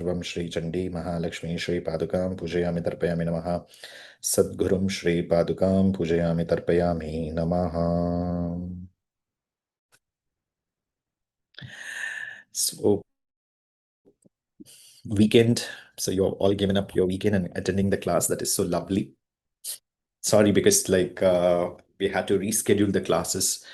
Sarvam Shri Chandi Mahalakshmi Shri Padukam Pujayami Tarpayami Namaha Sadgurum Shri Padukam Pujayami Tarpayami Namaha. So weekend, so you're all given up your weekend and attending the class. That is so lovely. Sorry, because we had to reschedule the classes,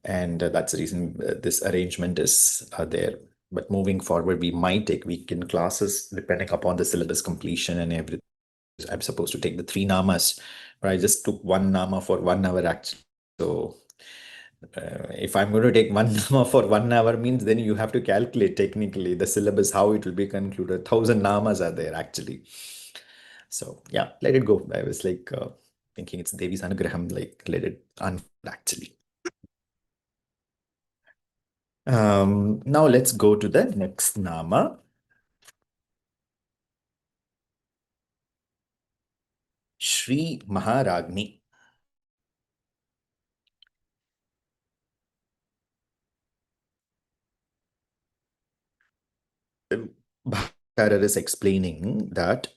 and that's the reason this arrangement is there. But moving forward, we might take weekend classes depending upon the syllabus completion and everything. I'm supposed to take the 3 nāmas, but I just took 1 nāma for 1 hour actually. So if I'm going to take 1 nāma for 1 hour means then you have to calculate technically the syllabus, how it will be concluded. 1,000 nāmas are there actually. So yeah, let it go. I was like thinking it's Devi's Anugraham, like let it unfold actually. Now let's go to the next nāma. Śrī Mahārājñī. Bhāskara is explaining that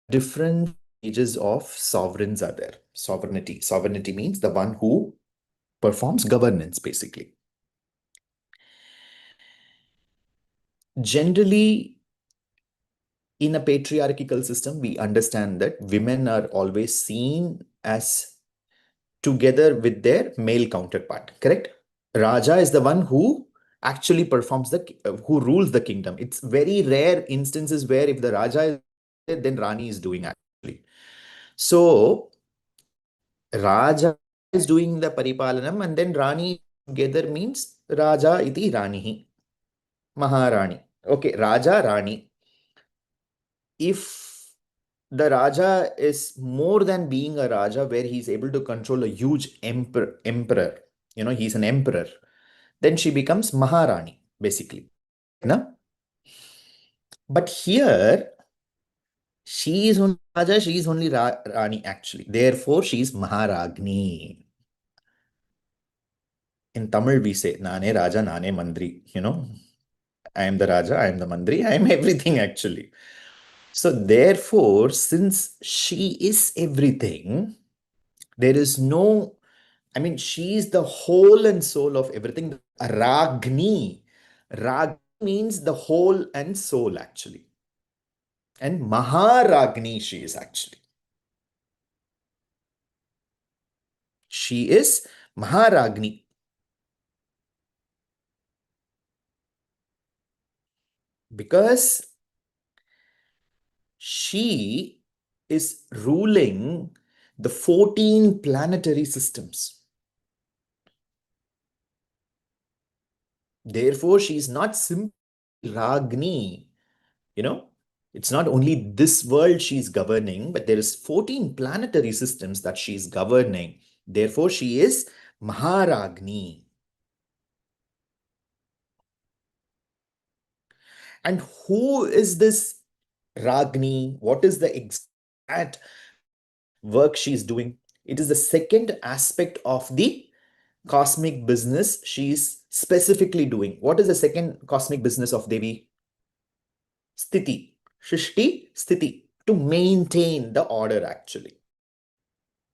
different stages of sovereigns are there. Sovereignty. Sovereignty means the one who performs governance, basically. Generally, in a patriarchal system, we understand that women are always seen as together with their male counterpart, correct? Raja is the one who actually performs who rules the kingdom. It's very rare instances where if the Raja is there, then Rani is doing actually. So, Raja is doing the paripalanam and then Rani together means Raja iti Ranihi. Maharani. Okay, Raja, Rani. If the Raja is more than being a Raja where he's able to control a huge emperor, he's an emperor, then she becomes Maharani, basically. No? But here, she is only Raja, she is only Rani actually. Therefore, she is Maharagni. In Tamil, we say, Nane Raja, Nane Mandri, I am the Raja, I am the Mandri, I am everything actually. So therefore, since she is everything, there is no, she is the whole and soul of everything. Ragni. Ragni means the whole and soul actually. And Maharagni she is actually. She is Maharagni. Because she is ruling the 14 planetary systems. Therefore, she is not simply Ragni. It's not only this world she is governing, but there is 14 planetary systems that she is governing. Therefore, she is Maharagni. And who is this Ragni? What is the exact work she is doing? It is the second aspect of the cosmic business she is specifically doing. What is the second cosmic business of Devi? Sthiti. Shrishti, Sthiti. To maintain the order actually.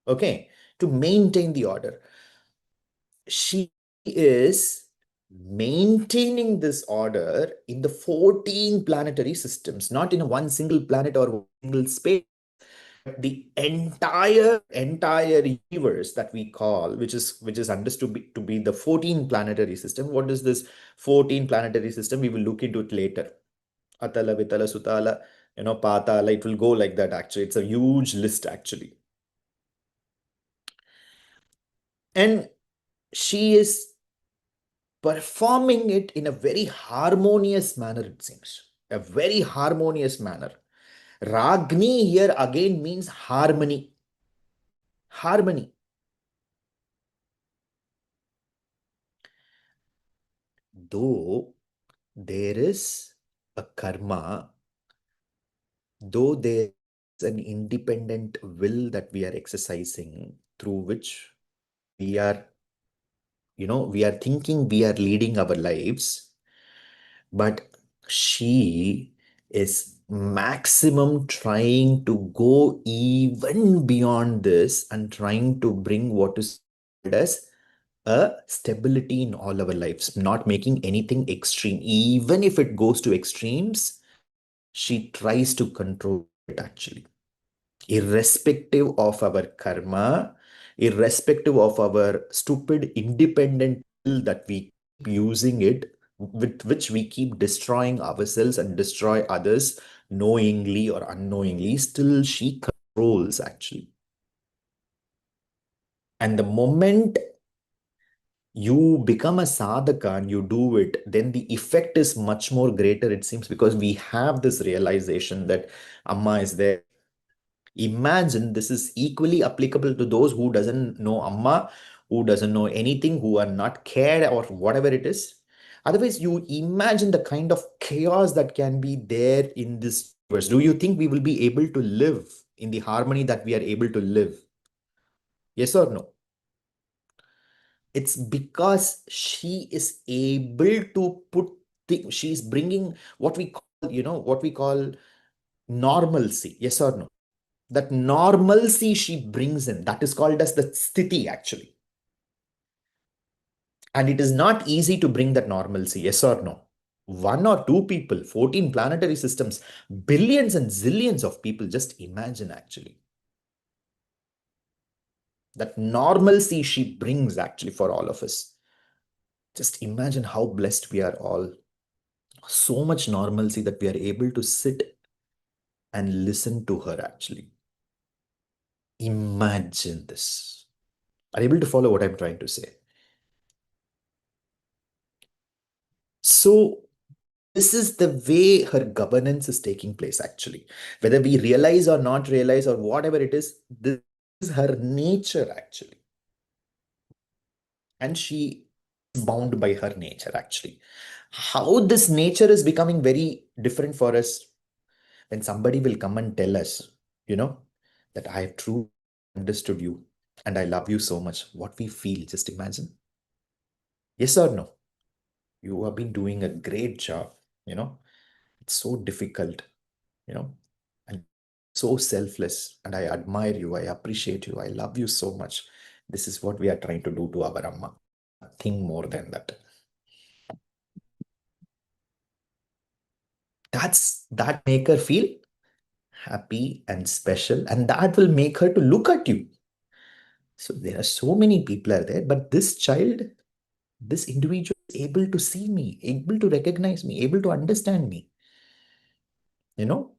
Okay. To maintain the order. She is maintaining this order in the 14 planetary systems, not in one single planet or single space. The entire universe that we call, which is understood to be the 14 planetary system. What is this 14 planetary system? We will look into it later. Atala, Vitala, Sutala, Patala, it will go like that actually. It's a huge list actually. And she is performing it in a very harmonious manner, it seems. A very harmonious manner. Ragni here again means harmony. Harmony. Though there is a karma, though there is an independent will that we are exercising through which we are thinking we are leading our lives, But she is maximum trying to go even beyond this and trying to bring what is called as a stability in all our lives, not making anything extreme. Even if it goes to extremes, she tries to control it actually, irrespective of our karma, irrespective of our stupid independent will that we keep using it, with which we keep destroying ourselves and destroy others knowingly or unknowingly, still she controls actually. And the moment you become a sadhaka and you do it, then the effect is much more greater, it seems, because we have this realization that Amma is there. Imagine this is equally applicable to those who doesn't know Amma, who doesn't know anything, who are not cared or whatever it is. Otherwise, you imagine the kind of chaos that can be there in this universe. Do you think we will be able to live in the harmony that we are able to live? Yes or no? It's because she is able to put she's bringing what we call, what we call normalcy. Yes or no? That normalcy she brings in, that is called as the sthiti actually. And it is not easy to bring that normalcy. Yes or no? One or two people, 14 planetary systems, billions and zillions of people. Just imagine actually that normalcy she brings actually for all of us. Just imagine how blessed we are all. So much normalcy that we are able to sit and listen to her actually. Imagine this. Are you able to follow what I'm trying to say? So, this is the way her governance is taking place actually. Whether we realize or not realize or whatever it is, this is her nature actually. And she is bound by her nature actually. How this nature is becoming very different for us when somebody will come and tell us, that I have truly understood you and I love you so much. What we feel, just imagine. Yes or no? You have been doing a great job, It's so difficult, and so selfless. And I admire you. I appreciate you. I love you so much. This is what we are trying to do to our Amma. Nothing more than that. That make her feel happy and special, and that will make her to look at you. So there are so many people are there, but this child, this individual is able to see me, able to recognize me, able to understand me. You know,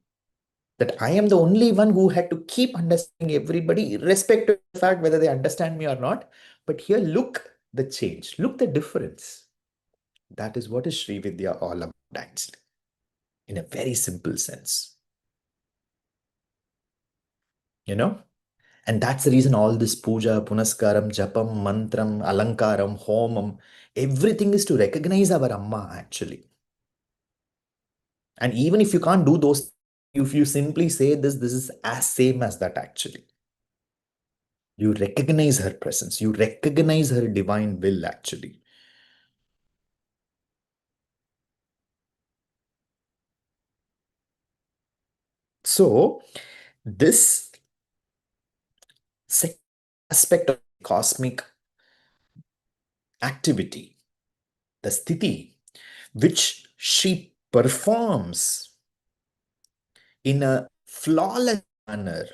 that I am the only one who had to keep understanding everybody, irrespective of the fact whether they understand me or not. But here, look the change, look the difference. That is what is Śrī Vidya all about, actually, in a very simple sense. You know? And that's the reason all this puja, punaskaram, japam, mantram, alankaram, homam, everything is to recognize our Amma, actually. And even if you can't do those, if you simply say this is as same as that, actually. You recognize her presence. You recognize her divine will, actually. So, this second aspect of cosmic activity, the sthiti, which she performs in a flawless manner,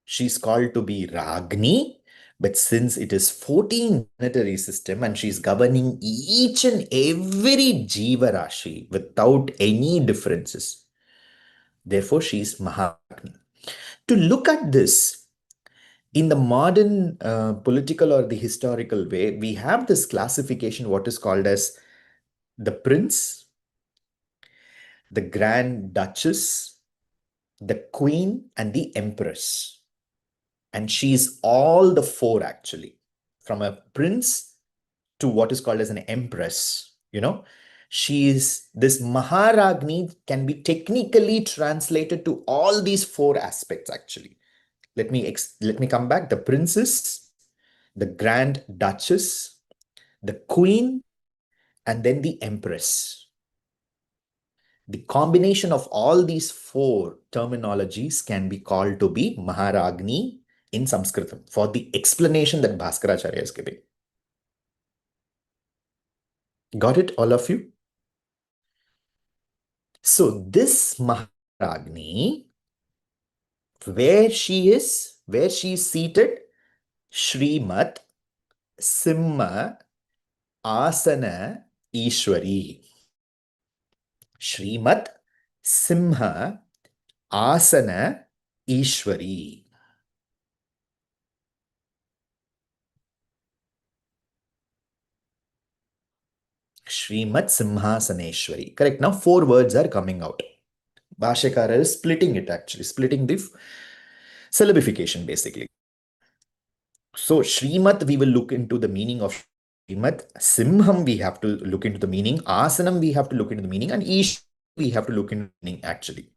she's called to be Ragni. But since it is 14 planetary system and she's governing each and every Jiva Rashi without any differences, therefore she is Maharagni. To look at this in the modern political or the historical way, we have this classification, what is called as the prince, the grand duchess, the queen, and the empress. And she's all the four actually, from a prince to what is called as an empress. She is this Maharagni, can be technically translated to all these four aspects actually. Let me come back. The princess, the grand duchess, the queen, and then the empress. The combination of all these four terminologies can be called to be Maharagni in Sanskritam for the explanation that Bhaskaracharya is giving. Got it, all of you? So this Maharagni, where she is seated, Śrīmat Simhāsana Ishwari. Śrīmat Simhāsana Ishwari. Śrīmat Simhāsaneśvarī. Correct. Now 4 words are coming out. Bhāshyakara is splitting it actually, splitting the syllabification basically. So Śrīmat, we will look into the meaning of Śrīmat. Simham, we have to look into the meaning. Asanam, we have to look into the meaning. And Ish, we have to look into the meaning actually.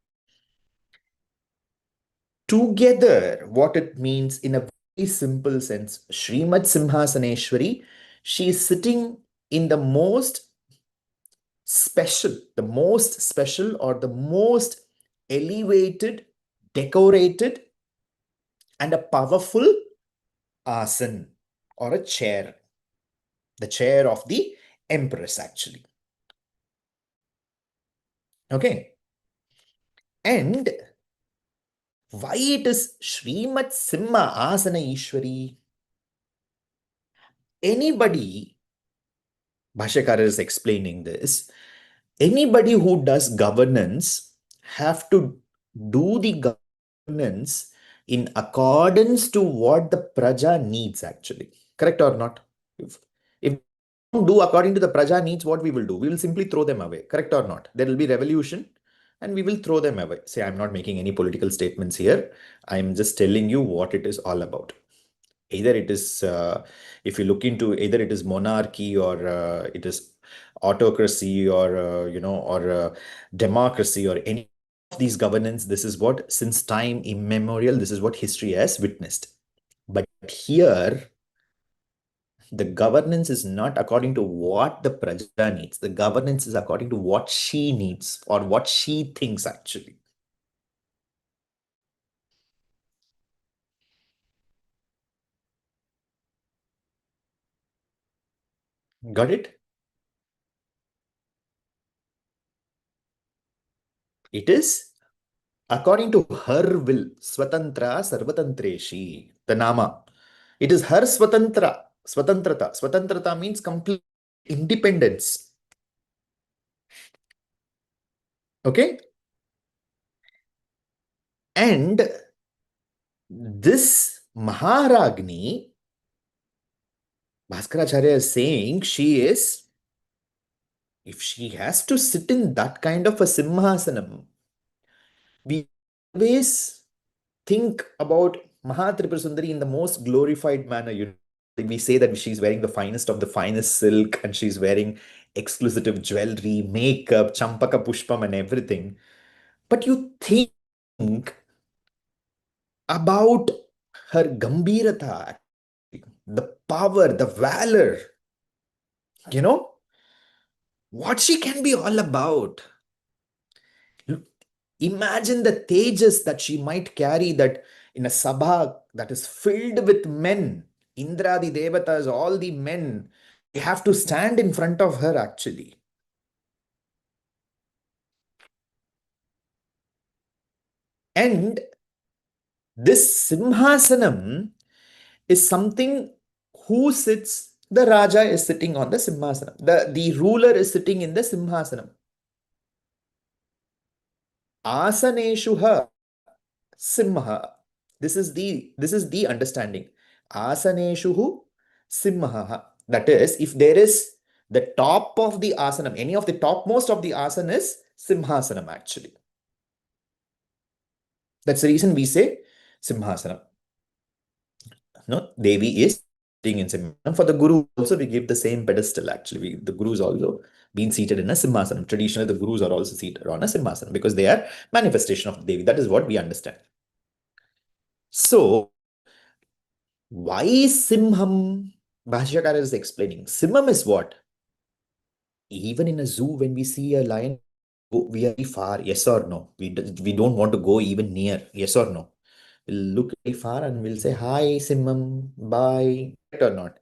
Together, what it means in a very simple sense, Śrīmat Simhāsaneśvarī, she is sitting in the most special or the most elevated, decorated, and a powerful asan or a chair. The chair of the Empress actually. Okay. And why it is Śrīmat Simhāsaneśvarī? Anybody, Bhashyakara is explaining this, anybody who does governance have to do the governance in accordance to what the praja needs actually. Correct or not? If we don't do according to the praja needs, what we will do? We will simply throw them away. Correct or not? There will be revolution and we will throw them away. Say, I'm not making any political statements here. I'm just telling you what it is all about. Either it is, if you look into, either it is monarchy or it is autocracy or, or democracy or any of these governance, this is what, since time immemorial, this is what history has witnessed. But here, the governance is not according to what the praja needs. The governance is according to what she needs or what she thinks actually. Got it? It is according to her will. Swatantra sarvatantreshi. The nāma. It is her swatantra. Swatantrata. Swatantrata means complete independence. Okay? And this Maharagni, Bhaskaracharya is saying she is, if she has to sit in that kind of a Simhasanam, we always think about Maha Tripura in the most glorified manner. We say that she's wearing the finest of the finest silk and she's wearing exclusive jewelry, makeup, champaka pushpam and everything. But you think about her gambhirata, the power, the valor, what she can be all about. Imagine the tejas that she might carry, that in a sabha that is filled with men, Indra, the devatas, all the men, they have to stand in front of her actually. And this Simhasanam is something who sits, the Raja is sitting on the Simhasanam. The ruler is sitting in the Simhasanam. Asaneshuha Simha. This is the understanding. Asaneshuhu Simha. That is, if there is the top of the asanam, any of the topmost of the asana is Simhasanam actually. That's the reason we say Simhasanam. No, Devi is sitting in Simhasanam. For the Guru also we give the same pedestal actually. The Gurus also been seated in a Simhasanam. Traditionally the Gurus are also seated on a Simhasanam because they are manifestation of Devi. That is what we understand. So, why Simham? Bhashyakara is explaining. Simham is what? Even in a zoo, when we see a lion, we are very far, yes or no? We don't want to go even near, yes or no? We'll look very far and we'll say, hi, Simham, bye, correct or not?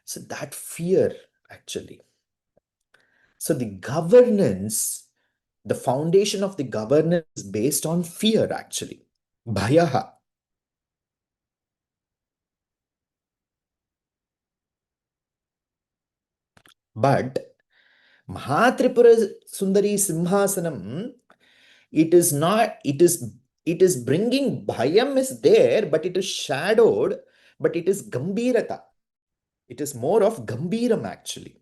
So that fear, actually. So the governance, the foundation of the governance is based on fear, actually. Bhayaha. But Mahatripura Sundari Simhasanam, it is not, it is bringing bhayam is there, but it is shadowed, but it is gambirata. It is more of gambiram, actually.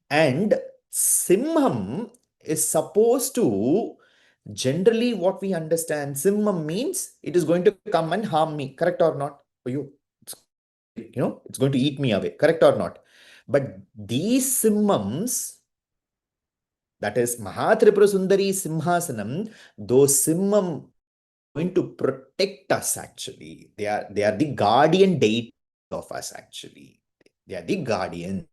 And Simham is supposed to, generally what we understand, Simham means it is going to come and harm me, correct or not? For you, it's going to eat me away, correct or not? But these Simhams, that is Mahatripura Sundari Simhasanam, those Simham going to protect us, actually. They are the guardian deity of us, actually. They are the guardians.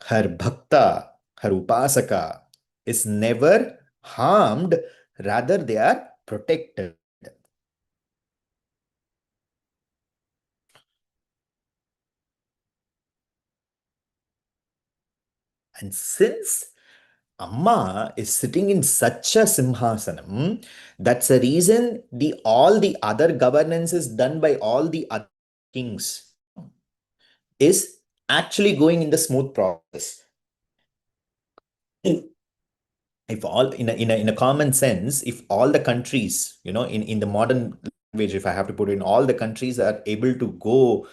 Her bhakta, her upasaka is never harmed, rather they are protected. And since Amma is sitting in such a simhasanam, that's the reason the all the other governance is done by all the other kings is actually going in the smooth process. If all in a common sense, if all the countries, in the modern language, if I have to put it in, all the countries are able to go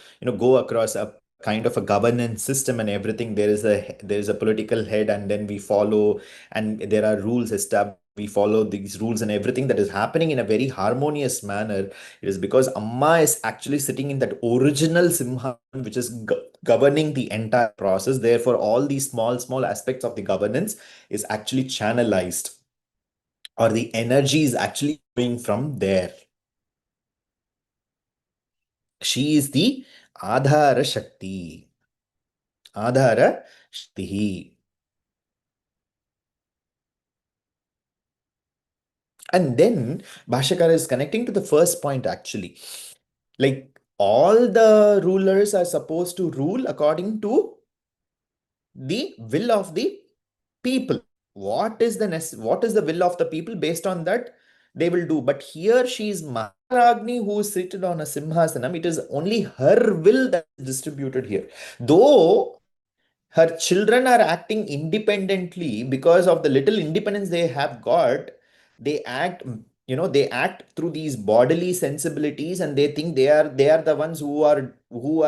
across a kind of a governance system and everything, there is a political head, and then we follow, and there are rules established, we follow these rules, and everything that is happening in a very harmonious manner. It is because Amma is actually sitting in that original Simha, which is governing the entire process. Therefore, all these small aspects of the governance is actually channelized, or the energy is actually coming from there. She is the Adhara Shakti. Adhara Shakti. And then Bhashyakara is connecting to the first point, actually. Like, all the rulers are supposed to rule according to the will of the people. What is the will of the people? Based on that, they will do. But here she is Maharagni, who is seated on a Simhasanam. It is only her will that is distributed here. Though her children are acting independently, because of the little independence they have got, they act through these bodily sensibilities, and they think they are the ones who are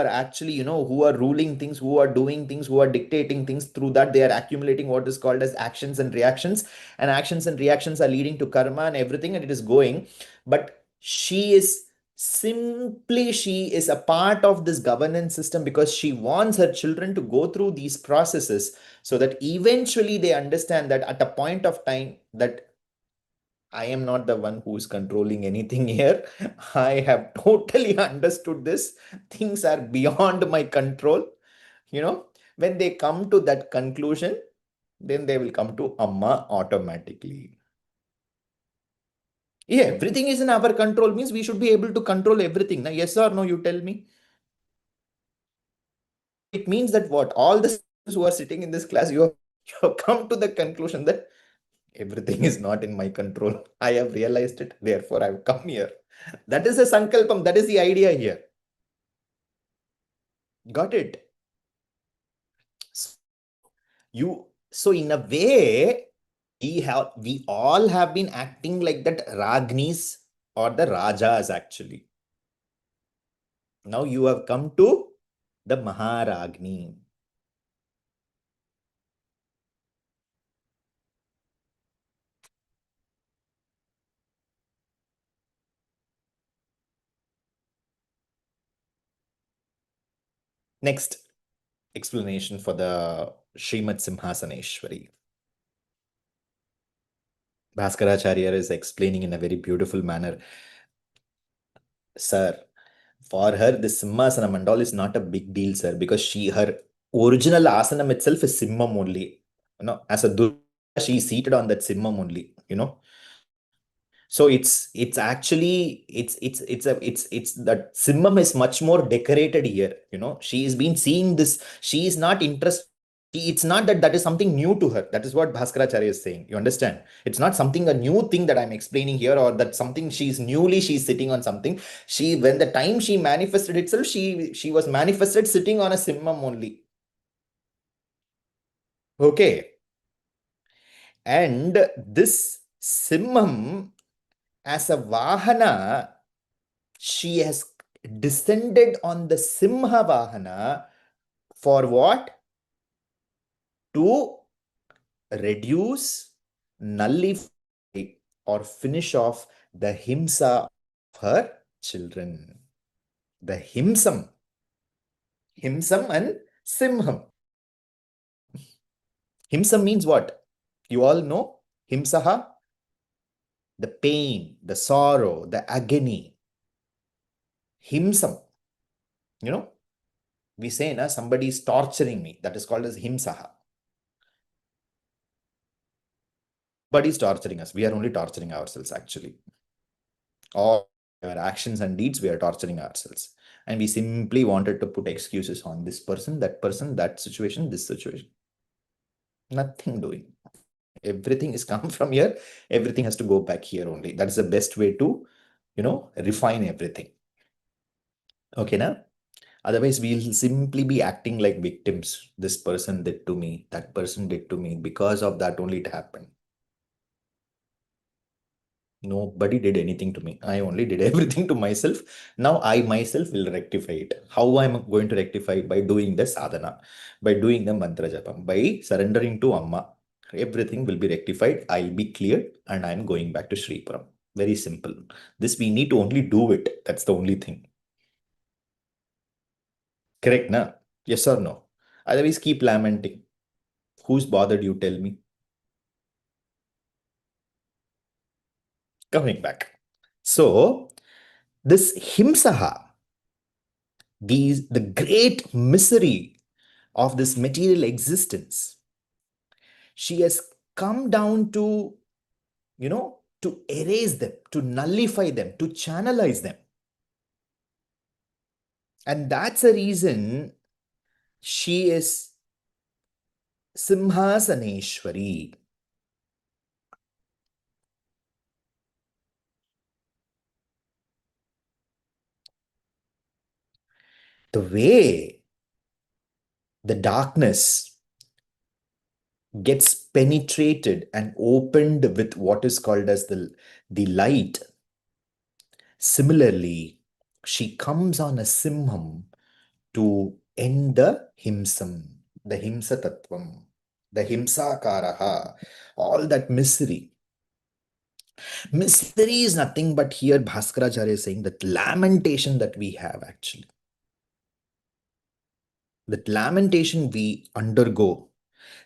actually, who are ruling things, who are doing things, who are dictating things. Through that, they are accumulating what is called as actions and reactions, and actions and reactions are leading to karma and everything, and it is going. But she is a part of this governance system, because she wants her children to go through these processes, so that eventually they understand that at a point of time, that I am not the one who is controlling anything here. I have totally understood this. Things are beyond my control. When they come to that conclusion, then they will come to Amma automatically. Yeah, everything is in our control means we should be able to control everything. Now, yes or no, you tell me. It means that what? All the students who are sitting in this class, you have come to the conclusion that everything is not in my control. I have realized it, therefore I've come here. That is the sankalpam, that is the idea here. Got it? So, in a way, we all have been acting like that Ragnis or the Rajas, actually. Now you have come to the Maharagni. Next explanation for the Śrīmat Simhāsaneśvarī. Bhaskaracharya is explaining in a very beautiful manner. Sir, For her, the Simhasana mandal is not a big deal, sir, because her original asanam itself is Simham only. As a Durga, she is seated on that Simham only. So it's actually it's that Simham is much more decorated here. She has been seeing this. She is not interested. It's not that is something new to her. That is what Bhaskaracharya is saying. You understand? It's not something a new thing that I'm explaining here, or that something she's sitting on something. When the time she manifested itself, she was manifested sitting on a Simham only. Okay. And this Simham as a Vahana, she has descended on the Simha Vahana for what? To reduce, nullify, or finish off the himsa of her children. The himsam and simham. Himsam means what? You all know? Himsaha? The pain, the sorrow, the agony. Himsam. We say somebody is torturing me. That is called as himsaha. But he's torturing us. We are only torturing ourselves, actually. All our actions and deeds, we are torturing ourselves. And we simply wanted to put excuses on this person, that situation, this situation. Nothing doing. Everything is come from here. Everything has to go back here only. That is the best way to, refine everything. Okay, now? Otherwise, we'll simply be acting like victims. This person did to me, that person did to me. Because of that only it happened. Nobody did anything to me. I only did everything to myself. Now I myself will rectify it. How am I going to rectify? By doing the sadhana, by doing the mantra japam, by surrendering to Amma. Everything will be rectified. I'll be cleared and I'm going back to Shripuram. Very simple. This we need to only do it. That's the only thing. Correct, na? Yes or no? Otherwise, keep lamenting. Who's bothered, you tell me? Coming back. So, this himsaha, the great misery of this material existence, she has come down to, to erase them, to nullify them, to channelize them. And that's the reason she is Simhāsaneśvarī. The way the darkness gets penetrated and opened with what is called as the light. Similarly, she comes on a simham to end the himsam, the himsa tattvam, the himsakaraha, all that misery. Misery is nothing but here Bhaskaracharya is saying that lamentation that we have actually. That lamentation we undergo,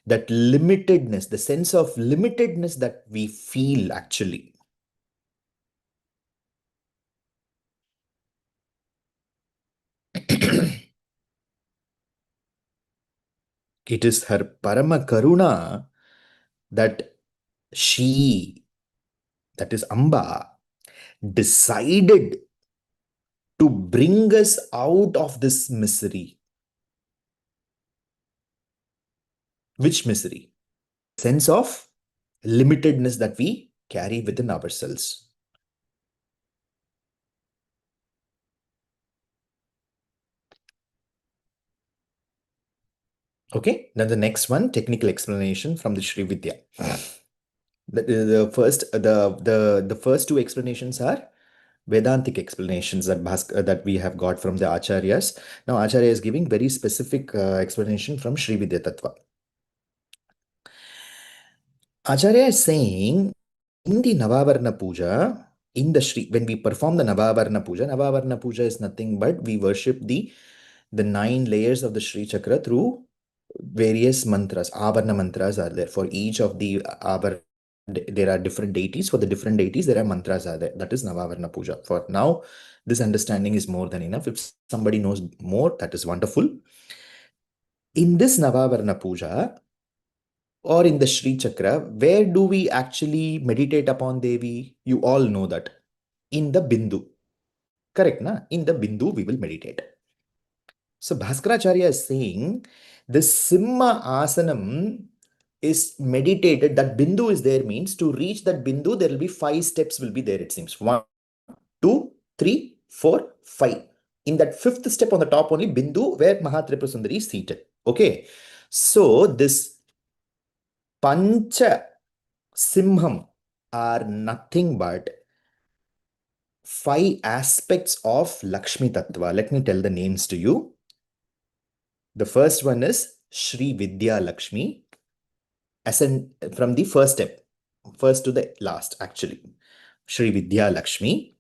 that limitedness, the sense of limitedness that we feel actually. It is her Parama Karuna that she, that is Amba, decided to bring us out of this misery. Which misery? Sense of limitedness that we carry within ourselves. Okay, then the next one, technical explanation from the Śrī Vidya. The first two explanations are Vedantic explanations that we have got from the Acharyas. Now Acharya is giving very specific explanation from Śrī Vidya Tattva. Acharya is saying in the Navavarna Puja, in the Shri, when we perform the Navavarna Puja is nothing but we worship the 9 layers of the Shri Chakra through various mantras. Avarna mantras are there for each of the Avarna. there are different deities. For the different deities, there are mantras are there. That is Navavarna Puja. For now, this understanding is more than enough. If somebody knows more, that is wonderful. In this Navavarna Puja or in the Shri Chakra, where do we actually meditate upon Devi? You all know that. In the Bindu. Correct, na? In the Bindu, we will meditate. So Bhaskaracharya is saying the Simhasanam is meditated, that Bindu is there means to reach that Bindu, there will be 5 steps will be there, it seems. 1, 2, 3, 4, 5. In that 5th step on the top only, Bindu, where Mahatripura Sundari is seated. Okay. So this Pancha Simham are nothing but 5 aspects of Lakshmi Tattva. Let me tell the names to you. The first one is Śrī Vidya Lakshmi, as in from the first step, first to the last actually. Śrī Vidya Lakshmi.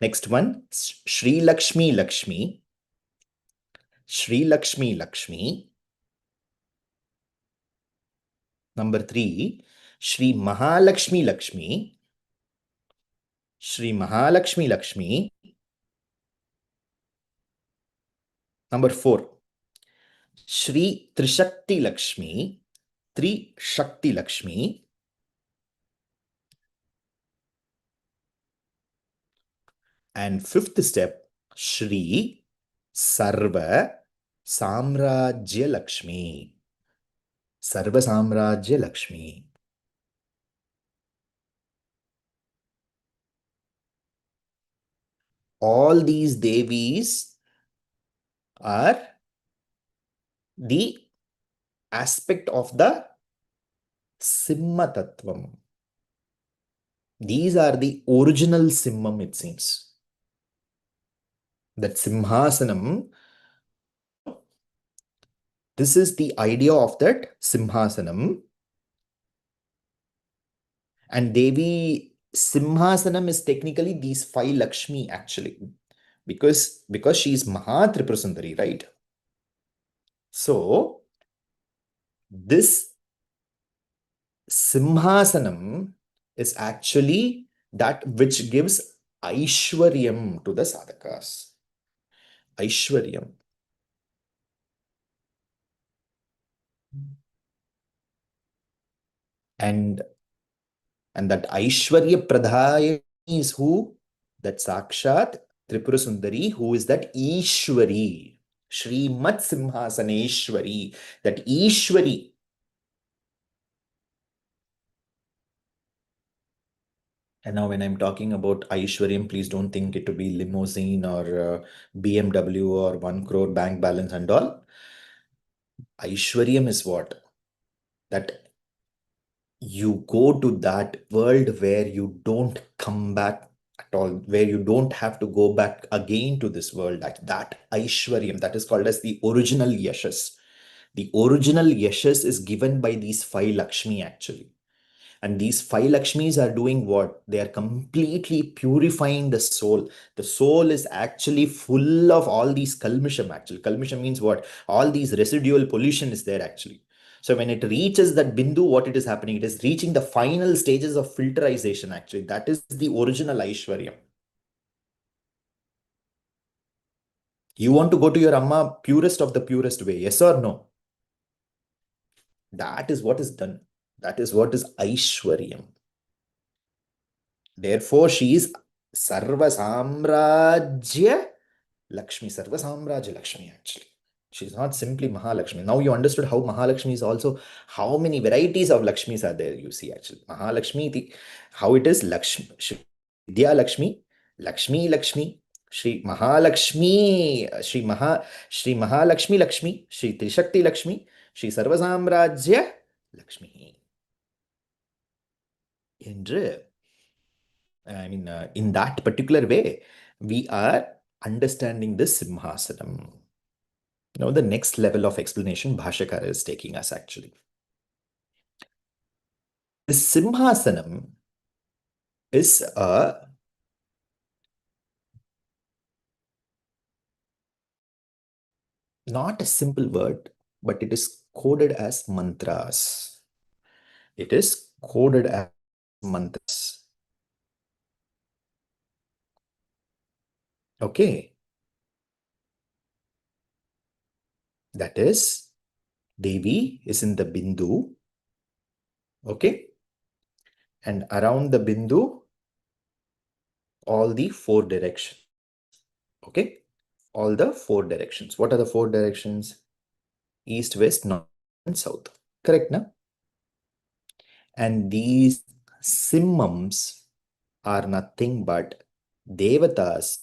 Next one, Śrī Lakshmi Lakshmi. Śrī Lakshmi Lakshmi. Number 3, Śrī Mahārājñī Lakshmi. Śrī Mahārājñī Lakshmi. Number 4, Śrī Trishakti Lakshmi. Shakti Lakshmi. And 5th step, Śrī Sarva Samrajya Lakshmi. Sarva Samrajya Lakshmi. All these Devis are the aspect of the Simha Tattvam. These are the original Simham, it seems. That Simhasanam, this is the idea of that Simhasanam. And Devi Simhasanam is technically these 5 Lakshmi actually. Because she is Mahatripura Sundari, right? So, this Simhasanam is actually that which gives Aishwaryam to the sadhakas. Aishwaryam. And that Aishwarya Pradhayani is who? That Sakshat Tripura Sundari, who is that Ishwari. Śrīmat Simhāsaneśvarī. That Ishwari. And now when I'm talking about Aishwaryam, please don't think it to be limousine or BMW or 1 crore bank balance and all. Aishwaryam is what? That you go to that world where you don't come back at all, where you don't have to go back again to this world. That Aishwaryam, that is called as the original Yashas. The original Yashas is given by these 5 Lakshmi actually. And these 5 Lakshmis are doing what? They are completely purifying the soul. The soul is actually full of all these kalmisham actually. Kalmisham means what? All these residual pollution is there actually. So when it reaches that bindu, what it is happening? It is reaching the final stages of filterization actually. That is the original Aishwaryam. You want to go to your Amma purest of the purest way, yes or no? That is what is done. That is what is Aishwaryam. Therefore, she is Sarva Samrajya Lakshmi. Sarva Samrajya Lakshmi, actually. She is not simply Mahalakshmi. Now you understood how Mahalakshmi is also, how many varieties of Lakshmis are there, you see, actually. Mahalakshmi, how it is Lakshmi, Vidya Lakshmi, Lakshmi Lakshmi, Shri Mahalakshmi, Shri Mahalakshmi Lakshmi, Shri Trishakti Lakshmi, Shri Sarva Samrajya Lakshmi. என்று in that particular way, we are understanding this Simhasanam. Now, the next level of explanation Bhāṣyakara is taking us actually. The Simhasanam is not a simple word, but it is coded as mantras. It is coded as mantras. Okay. That is, Devi is in the Bindu. Okay. And around the Bindu, all the four directions. Okay. All the four directions. What are the four directions? East, west, north, and south. Correct, na? And these Simhams are nothing but Devatas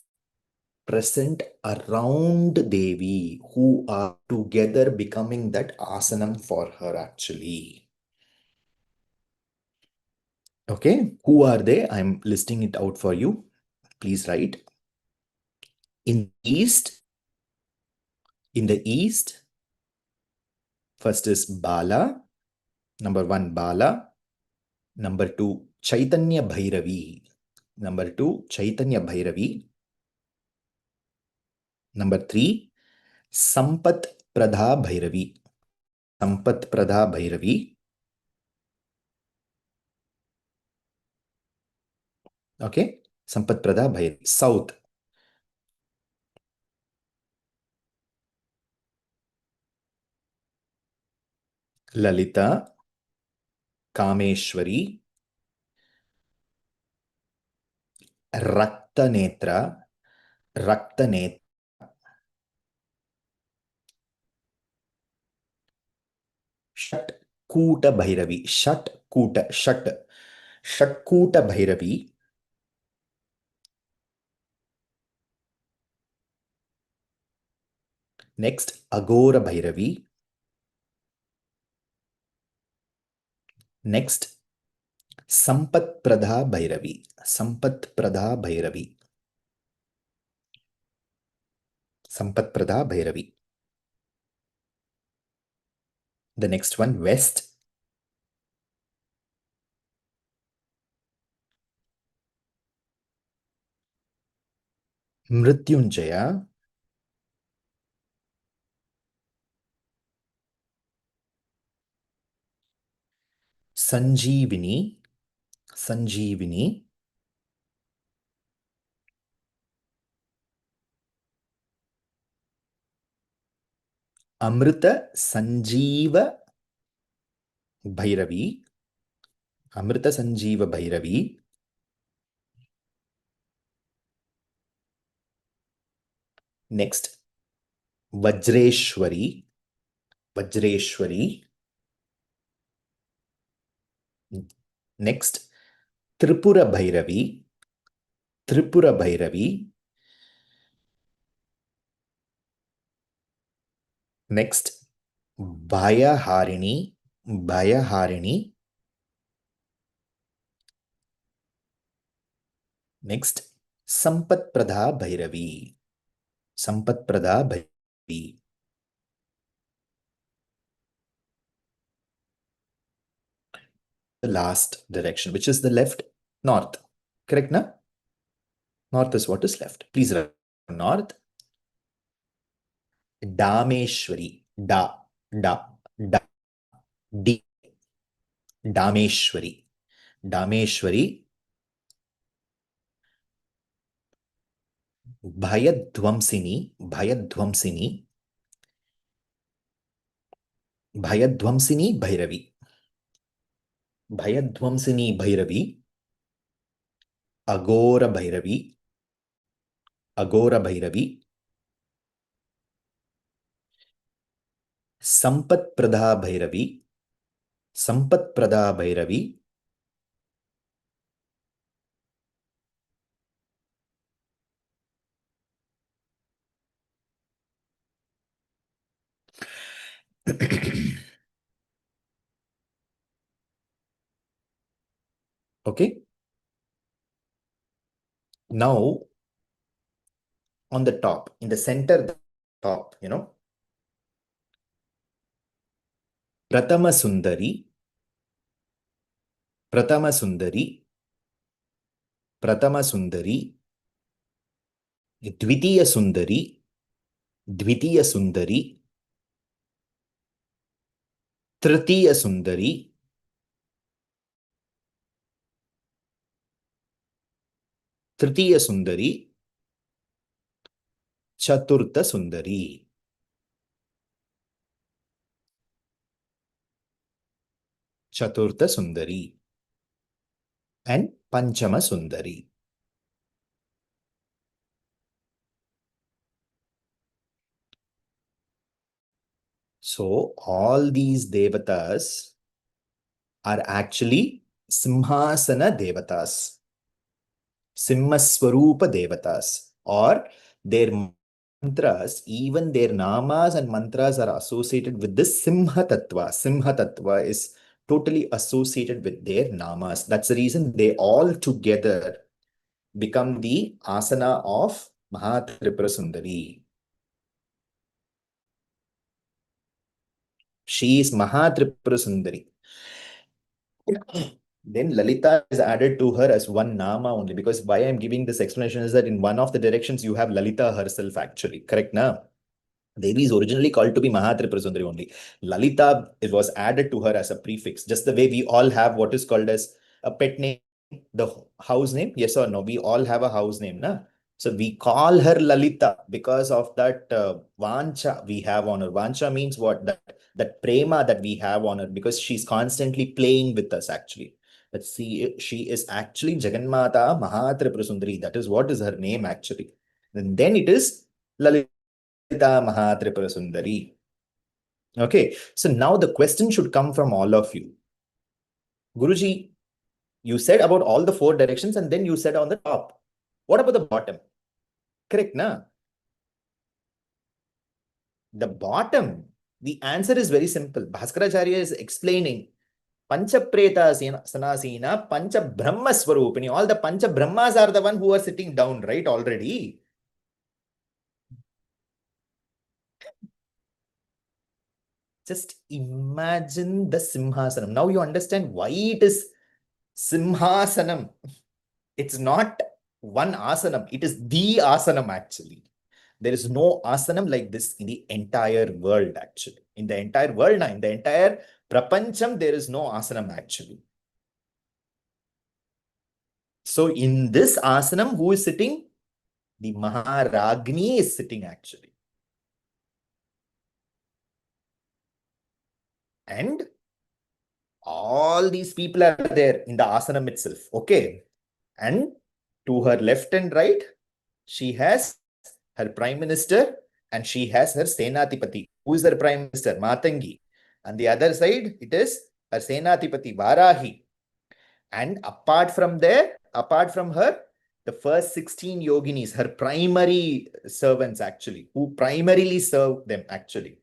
present around Devi, who are together becoming that asanam for her actually. Okay, who are they? I'm listing it out for you. Please write. In the east, first is Bala. Number one, Bala. Number two, Chaitanya Bhairavi. Number two, Chaitanya Bhairavi. Number three, Sampat Pradha Bhairavi. Sampat Pradha Bhairavi. Okay, Sampat Pradha Bhairavi. South. Lalita, Kameshwari, Raktanetra, Raktanetra, Shatkuta Bhairavi, Shatkuta Bhairavi. Next, Agora Bhairavi. Next, Sampat Pradha Bhairavi, Sampat Pradha Bhairavi, Sampat Pradha Bhairavi. The next one, West, Mrityunjaya, Sanjeevini, Sanjeevini, Amrita Sanjeeva Bhairavi, Amrita Sanjeeva Bhairavi. Next, Vajreshwari, Vajreshwari. Next, Tripura Bhairavi, Tripura Bhairavi. Next, Bhayaharini, Bhayaharini. Next, Sampat Pradha Bhairavi, Sampat Pradha Bhairavi. The last direction, which is the left, north. Correct, na? North is what is left. Please write north. Dameshwari, Da, D, Dameshwari, Dameshwari. Bhayadvamsini, Bhayadvamsini, Bhayadvamsini Bhairavi, Bhayadvamsini Bhairavi, Agora Bhairavi, Agora Bhairavi, Sampat Pradha Bhairavi, Sampat Pradha Bhairavi. Okay. Now, on the top, in the center, top, Pratama Sundari, Pratama Sundari, Pratama Sundari, Dvitiya Sundari, Dvitiya Sundari, Tritiya Sundari, Tritiya Sundari, Chaturtha Sundari. Chaturtha Sundari and Panchama Sundari. So all these devatas are actually Simhasana devatas, Simhaswarupa devatas, or their mantras, even their nāmas and mantras are associated with this Simha Tattva. Simha Tattva is totally associated with their nāmas. That's the reason they all together become the asana of Mahatripura Sundari. She is Mahatripura Sundari. Then Lalita is added to her as one Nama only, because why I'm giving this explanation is that in one of the directions you have Lalita herself actually, correct now? Devi is originally called to be Mahatripura Sundari only. Lalita, it was added to her as a prefix, just the way we all have what is called as a pet name, the house name, yes or no? We all have a house name, na? So we call her Lalita because of that vancha we have on her. Vancha means what? That prema that we have on her, because she's constantly playing with us actually. But see, she is actually Jagannmata Mahatripura Sundari. That is what is her name actually. And then it is Lalita Mahatripura Sundari. Okay, so now the question should come from all of you. Guruji, you said about all the four directions and then you said on the top. What about the bottom? Correct, na? The bottom, the answer is very simple. Bhaskaracharya is explaining Pancha Preta Sanasina, Pancha Brahma Swarupini. All the Pancha Brahmas are the one who are sitting down, right? Already. Just imagine the Simhasanam. Now you understand why it is Simhasanam. It's not one asanam. It is the asanam actually. There is no asanam like this in the entire world actually. In the entire world, in the entire prapancham, there is no asanam actually. So in this asanam, who is sitting? The Maharagni is sitting actually. And all these people are there in the asanam itself. Okay. And to her left and right, she has her prime minister and she has her Senatipati. Who is her prime minister? Matangi. On the other side, it is her Senatipati, Varahi. And apart from there, apart from her, the first 16 yoginis, her primary servants actually, who primarily serve them actually.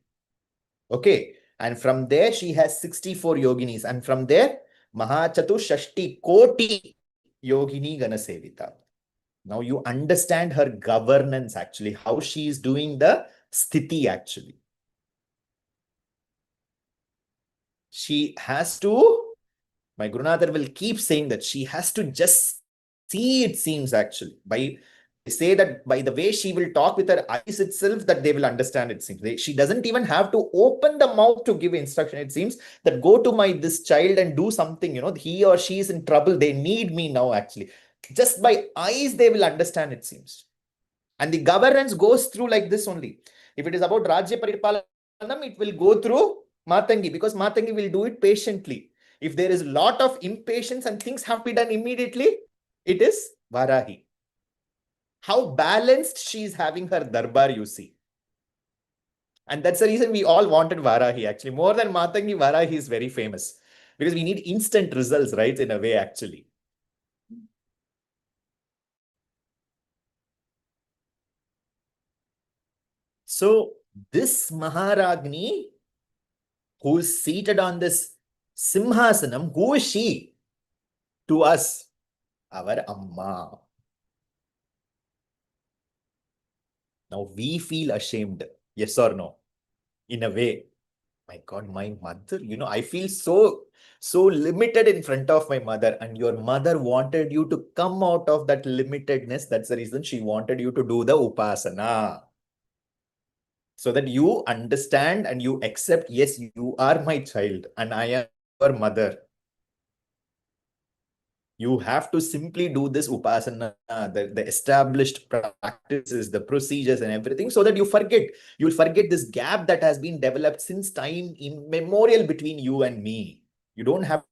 Okay. And from there, she has 64 yoginis. And from there, Mahachatu Shashti Koti Yogini Ganasevita. Now you understand her governance actually, how she is doing the sthiti actually. She has to, my Gurunatha will keep saying that she has to just see, it seems actually. They say that by the way she will talk with her eyes itself, that they will understand it seems. She doesn't even have to open the mouth to give instruction. It seems that go to this child and do something, he or she is in trouble. They need me now actually. Just by eyes, they will understand, it seems. And the governance goes through like this only. If it is about Rajya Paripalanam, it will go through Matangi, because Matangi will do it patiently. If there is a lot of impatience and things have to be done immediately, it is Varahi. How balanced she is having her darbar, you see. And that's the reason we all wanted Varahi actually. More than Matangi, Varahi is very famous. Because we need instant results, right? In a way, actually. So this Maharagni, who is seated on this Simhasanam, who is she to us? Our Amma. Now we feel ashamed, yes or no? In a way. My God, my mother, I feel so limited in front of my mother, and your mother wanted you to come out of that limitedness. That's the reason she wanted you to do the Upasana. So that you understand and you accept, yes, you are my child and I am your mother. You have to simply do this upasana, the established practices, the procedures and everything, so that you'll forget this gap that has been developed since time immemorial between you and me. You don't have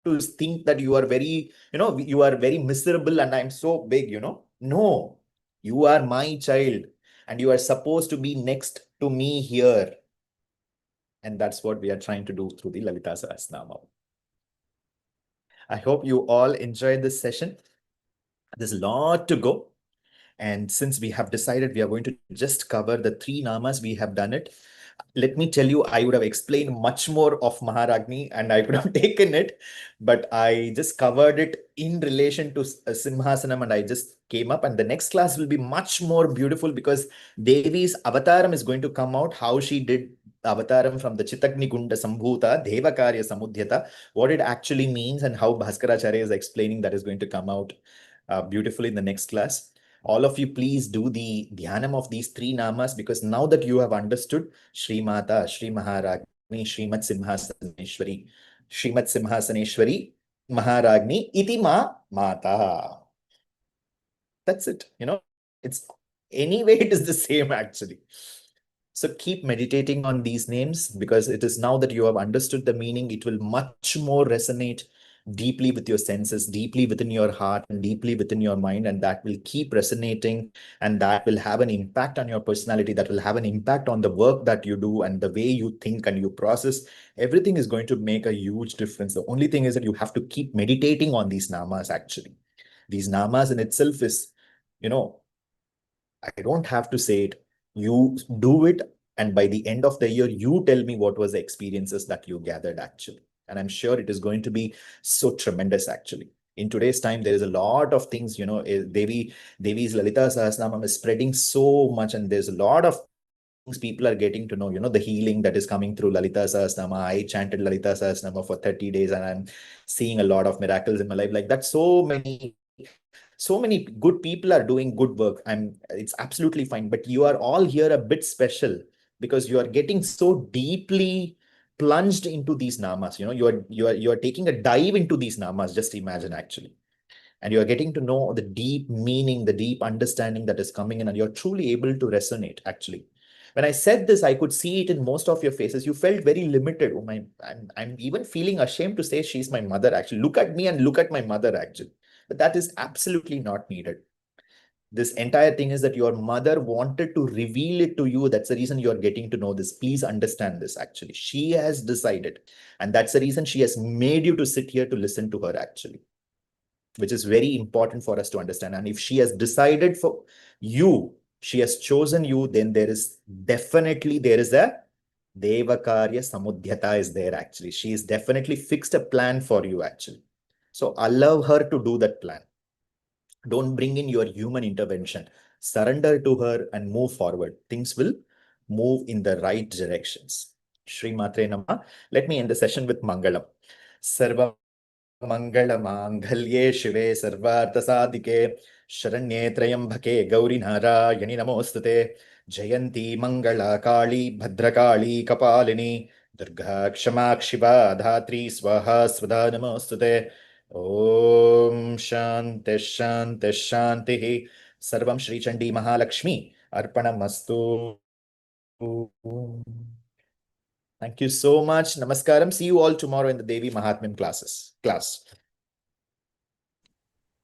to think that you are very, you are very miserable and I'm so big. No, you are my child and you are supposed to be next to me here. And that's what we are trying to do through the Lalita Sahasranama. I hope you all enjoyed this session. There's a lot to go. And since we have decided we are going to just cover the three namas, we have done it. Let me tell you, I would have explained much more of Maharagni and I would have taken it, but I just covered it in relation to Simhasanam and I just came up. And the next class will be much more beautiful because Devi's avataram is going to come out, how she did avataram from the Chitagni Kunda Sambhuta, Devakarya Samudhyata, what it actually means and how Bhaskaracharya is explaining that is going to come out beautifully in the next class. All of you, please do the dhyanam of these three namas because now that you have understood Śrī Mata, Śrī Mahārājñī Śrīmat Simhāsaneśvarī, Śrīmat Simhāsaneśvarī, Maharagni, iti Mata. That's it. It's anyway, it is the same actually. So keep meditating on these names because it is now that you have understood the meaning, it will much more resonate deeply with your senses, deeply within your heart, and deeply within your mind. And that will keep resonating and that will have an impact on your personality, that will have an impact on the work that you do and the way you think and you process. Everything is going to make a huge difference. The only thing is that you have to keep meditating on these namas actually. These namas in itself is, I don't have to say it. You do it, and by the end of the year, you tell me what was the experiences that you gathered actually. And I'm sure it is going to be so tremendous actually. In today's time, there is a lot of things, Devi's Lalita Sahasranam is spreading so much, and there's a lot of things people are getting to know, the healing that is coming through Lalita Sahasranama. I chanted Lalita Sahasranama for 30 days and I'm seeing a lot of miracles in my life. Like that, so many good people are doing good work. It's absolutely fine, but you are all here a bit special because you are getting so deeply plunged into these namas. You are taking a dive into these namas. Just imagine actually, and you are getting to know the deep meaning, the deep understanding that is coming in, and you're truly able to resonate actually. When I said this, I could see it in most of your faces. You felt very limited. Oh my, I'm even feeling ashamed to say she's my mother. Actually, look at me and look at my mother. Actually, but that is absolutely not needed. This entire thing is that your mother wanted to reveal it to you. That's the reason you are getting to know this. Please understand this. Actually, she has decided, and that's the reason she has made you to sit here to listen to her. Actually, which is very important for us to understand. And if she has decided for you, she has chosen you, then there is a Devakarya Samudhyata is there actually. She is definitely fixed a plan for you actually. So allow her to do that plan. Don't bring in your human intervention. Surrender to her and move forward. Things will move in the right directions. Shri Matre Namaha. Let me end the session with Mangalam. Sarva Mangalamanghalye Shive Sarvarthasadike Sharanye Trayambake Gauri Narayani Namostute Jayanti Mangala Kali Bhadrakali Kapalini Durga Kshamak Shiva Dhatri Swaha Svada Namostute Om Shanti Shanti Shanti Sarvam Shri Chandi Mahalakshmi Arpanamastu. Thank you so much. Namaskaram. See you all tomorrow in the Devi Mahatmyam class.